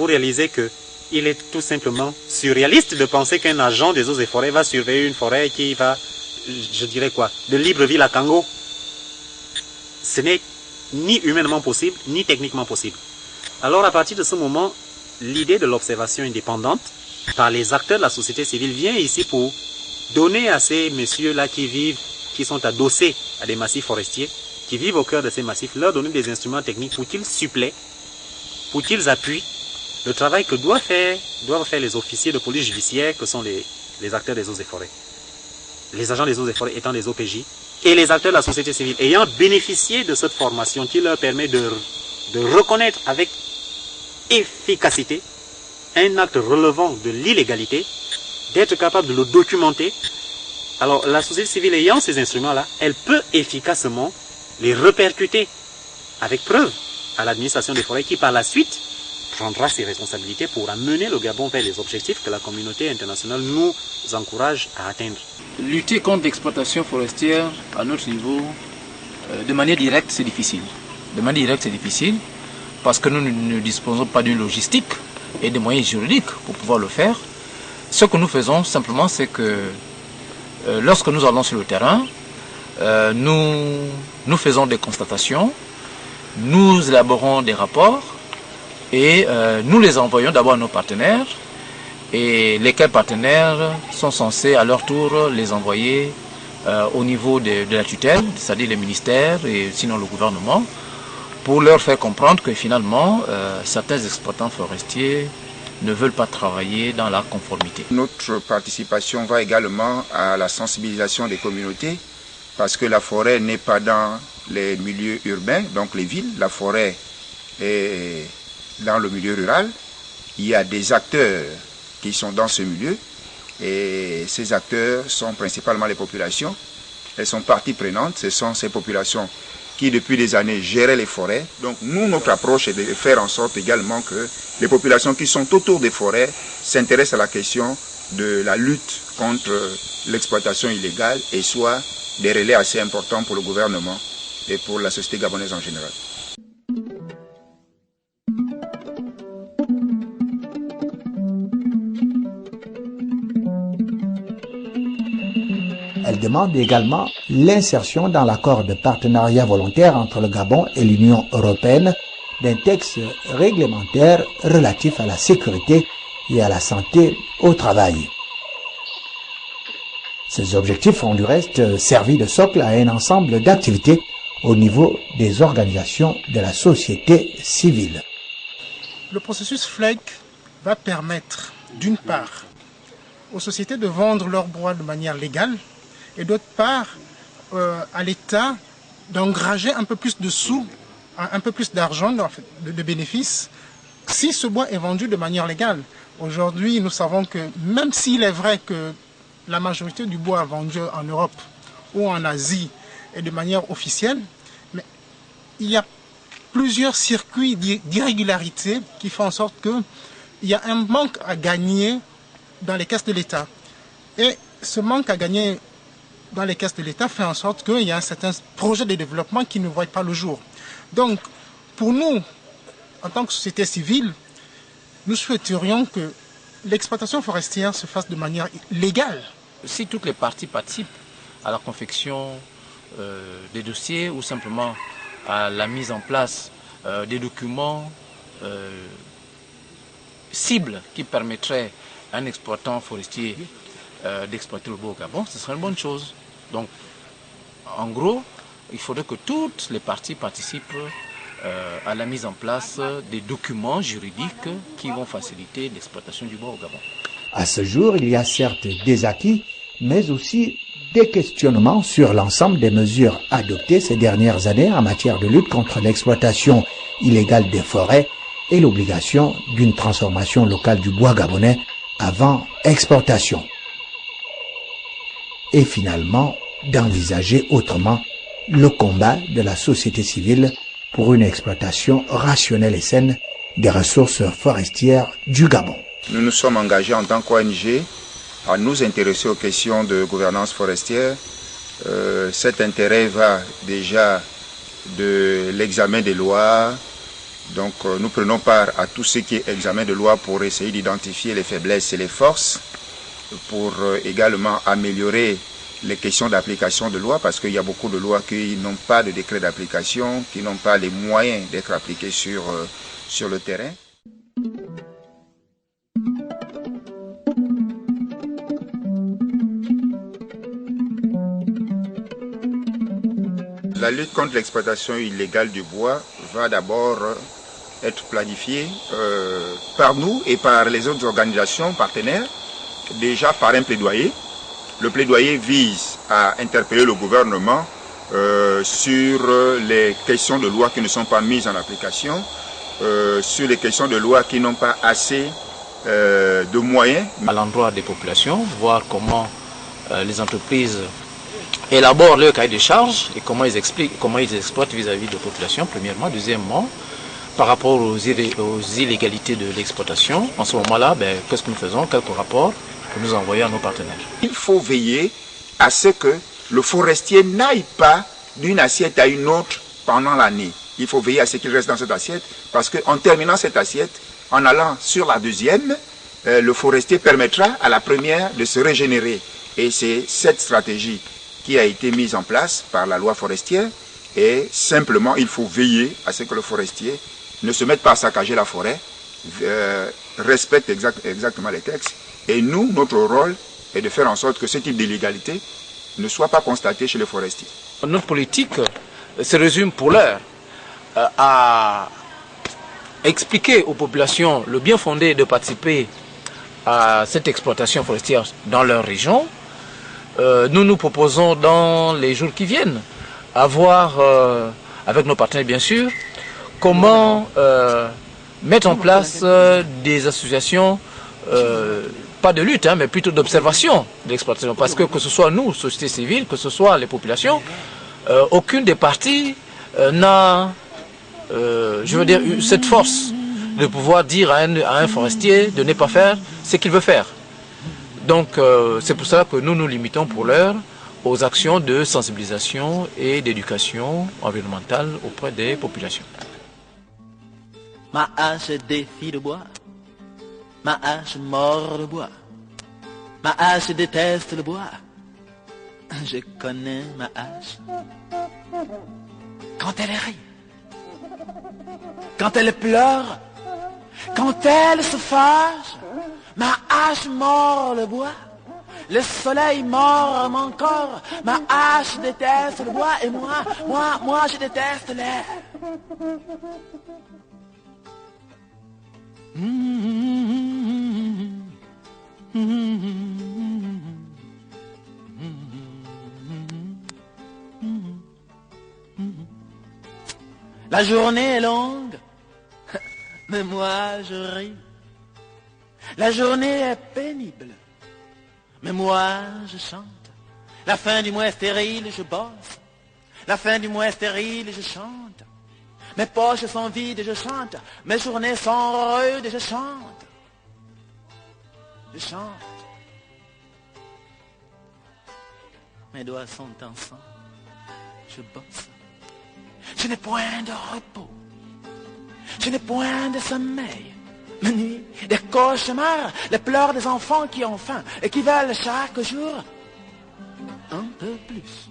faut réaliser que il est tout simplement surréaliste de penser qu'un agent des eaux et forêts va surveiller une forêt qui va, je dirais quoi, de Libreville à Kango. Ce n'est ni humainement possible, ni techniquement possible. Alors à partir de ce moment, l'idée de l'observation indépendante par les acteurs de la société civile vient ici pour donner à ces messieurs-là qui sont adossés à des massifs forestiers, qui vivent au cœur de ces massifs, leur donner des instruments techniques pour qu'ils suppléent, pour qu'ils appuient le travail que doivent faire les officiers de police judiciaire que sont les acteurs des eaux et forêts. Les agents des eaux et forêts étant des OPJ et les acteurs de la société civile ayant bénéficié de cette formation qui leur permet de reconnaître avec efficacité un acte relevant de l'illégalité, d'être capable de le documenter. Alors la société civile ayant ces instruments-là, elle peut efficacement les répercuter avec preuve à l'administration des forêts qui par la suite prendra ses responsabilités pour amener le Gabon vers les objectifs que la communauté internationale nous encourage à atteindre. Lutter contre l'exploitation forestière à notre niveau, de manière directe, c'est difficile. De manière directe, c'est difficile parce que nous ne disposons pas d'une logistique et de moyens juridiques pour pouvoir le faire. Ce que nous faisons simplement, c'est que lorsque nous allons sur le terrain, nous faisons des constatations, nous élaborons des rapports et nous les envoyons d'abord à nos partenaires et lesquels partenaires sont censés à leur tour les envoyer au niveau de la tutelle, c'est-à-dire les ministères et sinon le gouvernement, pour leur faire comprendre que finalement certains exploitants forestiers ne veulent pas travailler dans la conformité. Notre participation va également à la sensibilisation des communautés parce que la forêt n'est pas dans les milieux urbains, donc les villes. La forêt est dans le milieu rural. Il y a des acteurs qui sont dans ce milieu et ces acteurs sont principalement les populations. Elles sont partie prenante, ce sont ces populations qui depuis des années géraient les forêts. Donc nous, notre approche est de faire en sorte également que les populations qui sont autour des forêts s'intéressent à la question de la lutte contre l'exploitation illégale et soient des relais assez importants pour le gouvernement et pour la société gabonaise en général. Elle demande également l'insertion dans l'accord de partenariat volontaire entre le Gabon et l'Union européenne d'un texte réglementaire relatif à la sécurité et à la santé au travail. Ces objectifs ont du reste servi de socle à un ensemble d'activités au niveau des organisations de la société civile. Le processus FLEG va permettre, d'une part, aux sociétés de vendre leurs bois de manière légale et d'autre part, à l'État d'engranger un peu plus de sous, un peu plus d'argent, de bénéfices, si ce bois est vendu de manière légale. Aujourd'hui, nous savons que même s'il est vrai que la majorité du bois vendu en Europe ou en Asie est de manière officielle, mais il y a plusieurs circuits d'irrégularité qui font en sorte qu'il y a un manque à gagner dans les caisses de l'État. Et ce manque à gagner dans les caisses de l'État fait en sorte qu'il y a un certain projet de développement qui ne voit pas le jour. Donc, pour nous, en tant que société civile, nous souhaiterions que l'exploitation forestière se fasse de manière légale. Si toutes les parties participent à la confection des dossiers ou simplement à la mise en place des documents cibles qui permettraient à un exploitant forestier d'exploiter le bois au Gabon, ce serait une bonne chose. Donc, en gros, il faudrait que toutes les parties participent à la mise en place des documents juridiques qui vont faciliter l'exploitation du bois au Gabon. À ce jour, il y a certes des acquis, mais aussi des questionnements sur l'ensemble des mesures adoptées ces dernières années en matière de lutte contre l'exploitation illégale des forêts et l'obligation d'une transformation locale du bois gabonais avant exportation. Et finalement, d'envisager autrement le combat de la société civile pour une exploitation rationnelle et saine des ressources forestières du Gabon. Nous nous sommes engagés en tant qu'ONG à nous intéresser aux questions de gouvernance forestière. Cet intérêt va déjà de l'examen des lois, Donc nous prenons part à tout ce qui est examen de loi pour essayer d'identifier les faiblesses et les forces, pour également améliorer les questions d'application de loi, parce qu'il y a beaucoup de lois qui n'ont pas de décret d'application, qui n'ont pas les moyens d'être appliquées sur le terrain. La lutte contre l'exploitation illégale du bois va d'abord être planifiée par nous et par les autres organisations partenaires, déjà par un plaidoyer. Le plaidoyer vise à interpeller le gouvernement sur les questions de loi qui ne sont pas mises en application, sur les questions de loi qui n'ont pas assez de moyens. À l'endroit des populations, voir comment les entreprises élaborent leur cahier de charges et comment ils exploitent vis-à-vis de la population, premièrement. Deuxièmement, par rapport aux illégalités de l'exploitation, en ce moment-là, qu'est-ce que nous faisons? Quelques rapports que nous envoyons à nos partenaires. Il faut veiller à ce que le forestier n'aille pas d'une assiette à une autre pendant l'année. Il faut veiller à ce qu'il reste dans cette assiette, parce qu'en terminant cette assiette, en allant sur la deuxième, le forestier permettra à la première de se régénérer. Et c'est cette stratégie qui a été mise en place par la loi forestière, et simplement il faut veiller à ce que le forestier ne se mette pas à saccager la forêt, respecte exactement les textes, et nous, notre rôle est de faire en sorte que ce type d'illégalité ne soit pas constaté chez les forestiers. Notre politique se résume pour l'heure à expliquer aux populations le bien fondé de participer à cette exploitation forestière dans leur région. Nous proposons dans les jours qui viennent avoir, avec nos partenaires bien sûr, comment mettre en place des associations, pas de lutte, mais plutôt d'observation de l'exploitation. Parce que ce soit nous, société civile, que ce soit les populations, aucune des parties n'a, cette force de pouvoir dire à un forestier de ne pas faire ce qu'il veut faire. Donc c'est pour cela que nous nous limitons pour l'heure aux actions de sensibilisation et d'éducation environnementale auprès des populations. Ma hache défie le bois, ma hache mord le bois, ma hache déteste le bois. Je connais ma hache. Quand elle rit, quand elle pleure, quand elle se fâche, ma hache mord le bois. Le soleil mord mon corps, ma hache déteste le bois et moi je déteste l'air. La journée est longue, mais moi je ris. La journée est pénible, mais moi je chante. La fin du mois est stérile, je bosse. La fin du mois est stérile, je chante. Mes poches sont vides, je chante. Mes journées sont rudes, je chante. Je chante. Mes doigts sont en sang, je bosse. Je n'ai point de repos. Je n'ai point de sommeil. Mes nuits, des cauchemars, les pleurs des enfants qui ont faim et qui veulent chaque jour un peu plus.